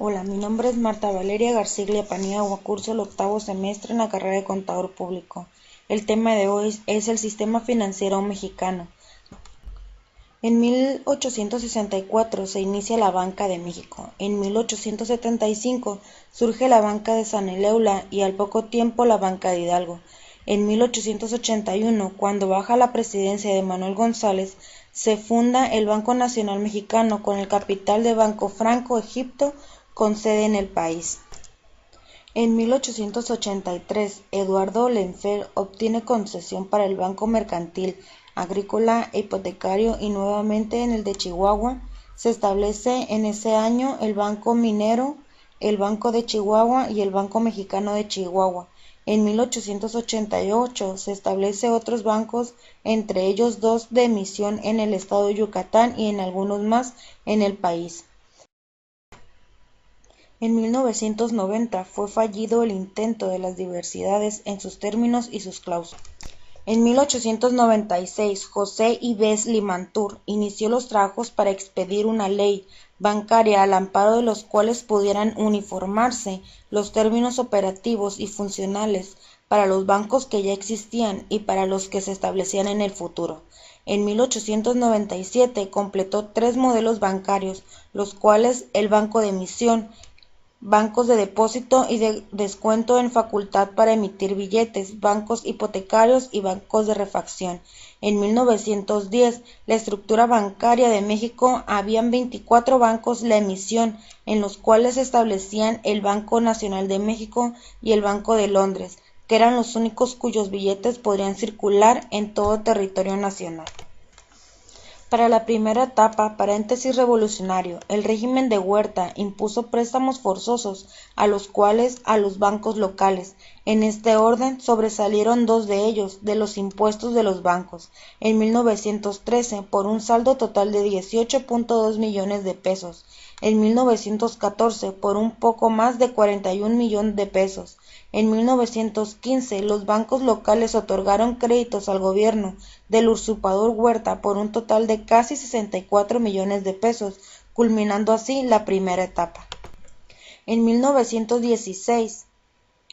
Hola, mi nombre es Marta Valeria Garciglia Paniagua, curso el octavo semestre en la carrera de Contador Público. El tema de hoy es el sistema financiero mexicano. En 1864 se inicia la Banca de México. En 1875 surge la Banca de San Eleula y al poco tiempo la Banca de Hidalgo. En 1881, cuando baja la presidencia de Manuel González, se funda el Banco Nacional Mexicano con el capital de Banco Franco Egipto con sede en el país. En 1883, Eduardo Lenfer obtiene concesión para el Banco Mercantil, Agrícola e Hipotecario y nuevamente en el de Chihuahua. Se establece en ese año el Banco Minero, el Banco de Chihuahua y el Banco Mexicano de Chihuahua. En 1888 se establece otros bancos, entre ellos dos de emisión en el estado de Yucatán y en algunos más en el país. En 1990 fue fallido el intento de las diversidades en sus términos y sus cláusulas. En 1896, José Yves Limantour inició los trabajos para expedir una ley bancaria al amparo de los cuales pudieran uniformarse los términos operativos y funcionales para los bancos que ya existían y para los que se establecían en el futuro. En 1897 completó 3 modelos bancarios, los cuales el Banco de Emisión, bancos de depósito y de descuento en facultad para emitir billetes, bancos hipotecarios y bancos de refacción. En 1910, la estructura bancaria de México habían 24 bancos la emisión, en los cuales se establecían el Banco Nacional de México y el Banco de Londres, que eran los únicos cuyos billetes podrían circular en todo territorio nacional. Para la primera etapa, paréntesis revolucionario, el régimen de Huerta impuso préstamos forzosos, a los cuales a los bancos locales. En este orden sobresalieron 2 de ellos, de los impuestos de los bancos, en 1913 por un saldo total de 18.2 millones de pesos, en 1914 por un poco más de 41 millones de pesos. En 1915, los bancos locales otorgaron créditos al gobierno del usurpador Huerta por un total de casi 64 millones de pesos, culminando así la primera etapa. En 1916,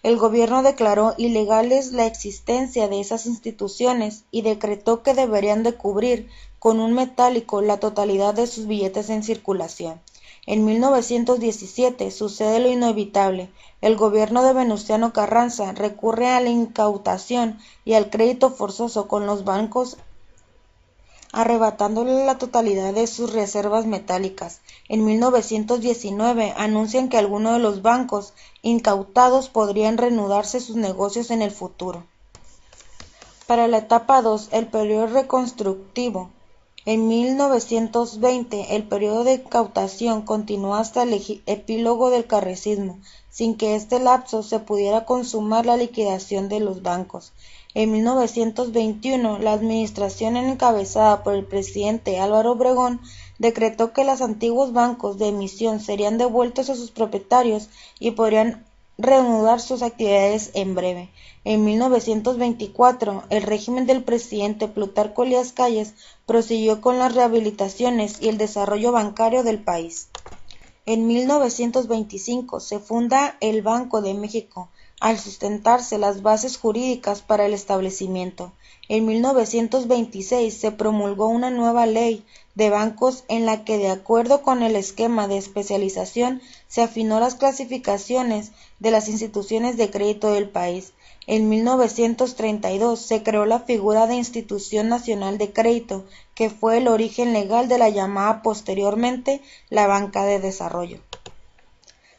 el gobierno declaró ilegales la existencia de esas instituciones y decretó que deberían de cubrir con un metálico la totalidad de sus billetes en circulación. En 1917 sucede lo inevitable. El gobierno de Venustiano Carranza recurre a la incautación y al crédito forzoso con los bancos, arrebatándole la totalidad de sus reservas metálicas. En 1919 anuncian que algunos de los bancos incautados podrían reanudarse sus negocios en el futuro. Para la etapa 2, el periodo reconstructivo. En 1920, el periodo de incautación continuó hasta el epílogo del carrancismo, sin que este lapso se pudiera consumar la liquidación de los bancos. En 1921, la administración encabezada por el presidente Álvaro Obregón decretó que los antiguos bancos de emisión serían devueltos a sus propietarios y podrían reanudar sus actividades en breve. En 1924, el régimen del presidente Plutarco Elías Calles prosiguió con las rehabilitaciones y el desarrollo bancario del país. En 1925 se funda el Banco de México, al sustentarse las bases jurídicas para el establecimiento. En 1926 se promulgó una nueva ley de bancos en la que, de acuerdo con el esquema de especialización, se afinó las clasificaciones de las instituciones de crédito del país. En 1932 se creó la figura de Institución Nacional de Crédito, que fue el origen legal de la llamada posteriormente la Banca de Desarrollo.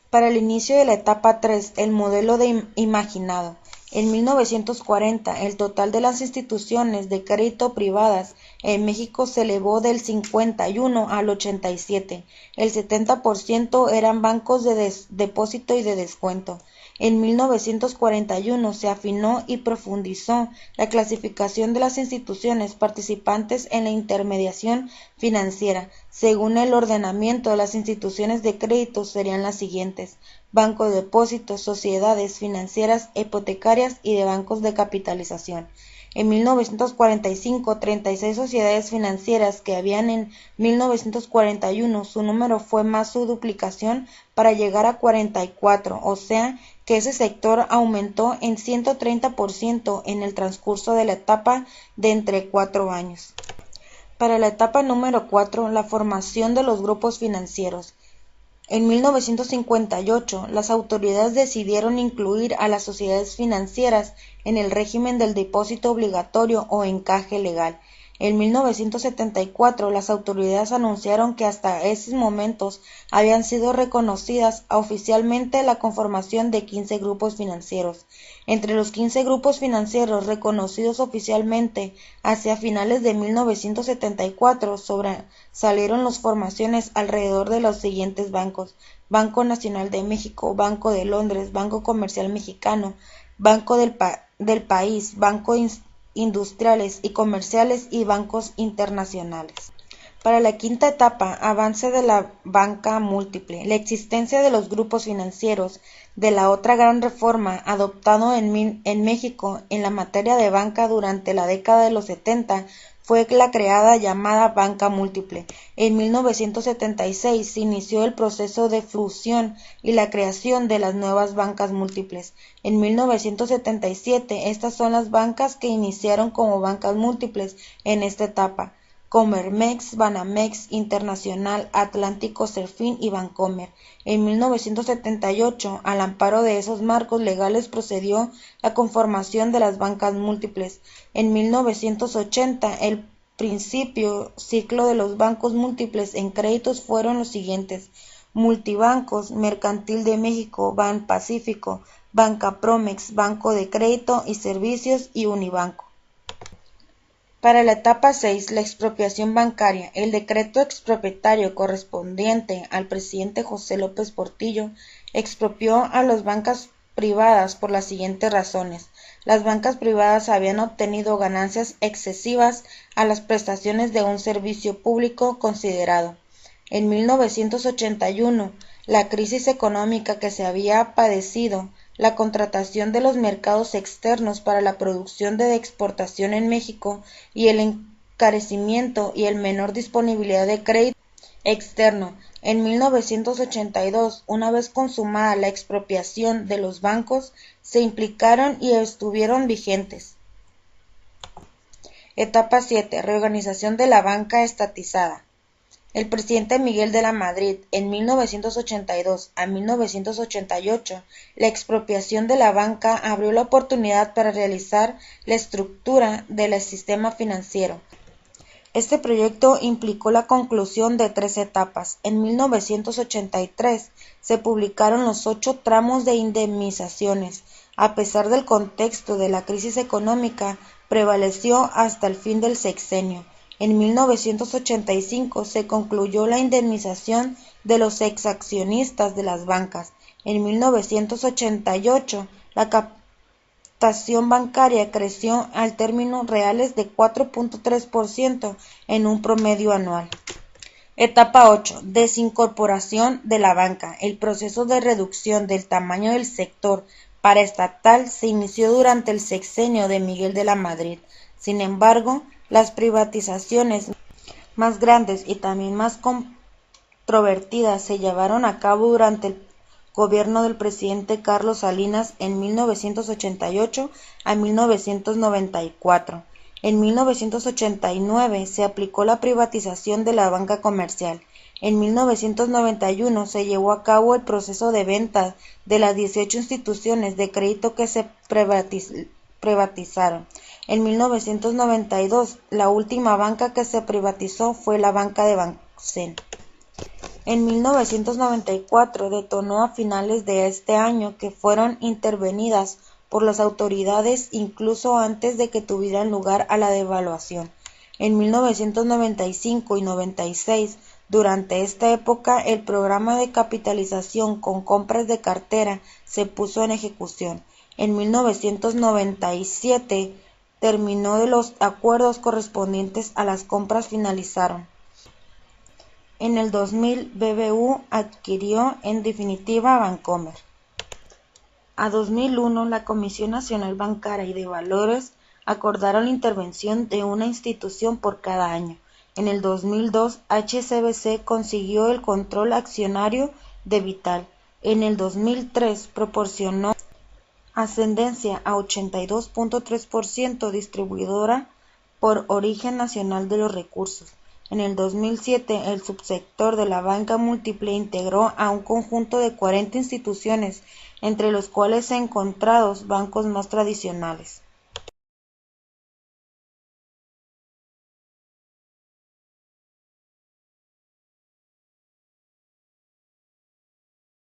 Para el inicio de la etapa 3, el modelo imaginado. En 1940, el total de las instituciones de crédito privadas en México se elevó del 51 al 87. El 70% eran bancos de depósito y de descuento. En 1941 se afinó y profundizó la clasificación de las instituciones participantes en la intermediación financiera. Según el ordenamiento de las instituciones de crédito serían las siguientes: banco de depósitos, sociedades financieras, hipotecarias y de bancos de capitalización. En 1945, 36 sociedades financieras que habían en 1941, su número fue más su duplicación para llegar a 44, o sea que ese sector aumentó en 130% en el transcurso de la etapa de entre 4 años. Para la etapa número 4, la formación de los grupos financieros. En 1958, las autoridades decidieron incluir a las sociedades financieras en el régimen del depósito obligatorio o encaje legal. En 1974, las autoridades anunciaron que hasta esos momentos habían sido reconocidas oficialmente la conformación de 15 grupos financieros. Entre los 15 grupos financieros reconocidos oficialmente hacia finales de 1974 salieron las formaciones alrededor de los siguientes bancos: Banco Nacional de México, Banco de Londres, Banco Comercial Mexicano, Banco del País, Bancos Industriales y Comerciales y bancos internacionales. Para la quinta etapa, avance de la banca múltiple. La existencia de los grupos financieros de la otra gran reforma adoptado en México en la materia de banca durante la década de los 70 fue la creada llamada banca múltiple. En 1976 se inició el proceso de fusión y la creación de las nuevas bancas múltiples. En 1977 estas son las bancas que iniciaron como bancas múltiples en esta etapa: Comermex, Banamex, Internacional, Atlántico, Serfín y Bancomer. En 1978, al amparo de esos marcos legales, procedió la conformación de las bancas múltiples. En 1980, el ciclo de los bancos múltiples en créditos fueron los siguientes: Multibancos, Mercantil de México, Banpacífico, Banca Promex, Banco de Crédito y Servicios y Unibanco. Para la etapa 6, la expropiación bancaria, el decreto expropiatorio correspondiente al presidente José López Portillo expropió a las bancas privadas por las siguientes razones. Las bancas privadas habían obtenido ganancias excesivas a las prestaciones de un servicio público considerado. En 1981, la crisis económica que se había padecido, la contratación de los mercados externos para la producción de exportación en México y el encarecimiento y el menor disponibilidad de crédito externo. En 1982, una vez consumada la expropiación de los bancos, se implicaron y estuvieron vigentes. Etapa 7. Reorganización de la banca estatizada. El presidente Miguel de la Madrid, en 1982 a 1988, la expropiación de la banca abrió la oportunidad para realizar la estructura del sistema financiero. Este proyecto implicó la conclusión de 3 etapas. En 1983 se publicaron los 8 tramos de indemnizaciones. A pesar del contexto de la crisis económica, prevaleció hasta el fin del sexenio. En 1985 se concluyó la indemnización de los exaccionistas de las bancas. En 1988 la captación bancaria creció al términos reales de 4.3% en un promedio anual. Etapa 8. Desincorporación de la banca. El proceso de reducción del tamaño del sector paraestatal se inició durante el sexenio de Miguel de la Madrid. Sin embargo, las privatizaciones más grandes y también más controvertidas se llevaron a cabo durante el gobierno del presidente Carlos Salinas en 1988 a 1994. En 1989 se aplicó la privatización de la banca comercial. En 1991 se llevó a cabo el proceso de venta de las 18 instituciones de crédito que se privatizaron. En 1992, la última banca que se privatizó fue la banca de Bansen. En 1994 detonó a finales de este año que fueron intervenidas por las autoridades incluso antes de que tuvieran lugar a la devaluación. En 1995 y 96, durante esta época, el programa de capitalización con compras de cartera se puso en ejecución. En 1997 terminó de los acuerdos correspondientes a las compras finalizaron. En el 2000, BBU adquirió en definitiva Bancomer. A 2001, la Comisión Nacional Bancaria y de Valores acordaron la intervención de una institución por cada año. En el 2002, HSBC consiguió el control accionario de Vital. En el 2003 proporcionó ascendencia a 82.3% distribuidora por Origen Nacional de los Recursos. En el 2007, el subsector de la banca múltiple integró a un conjunto de 40 instituciones, entre los cuales se encontrados bancos más tradicionales.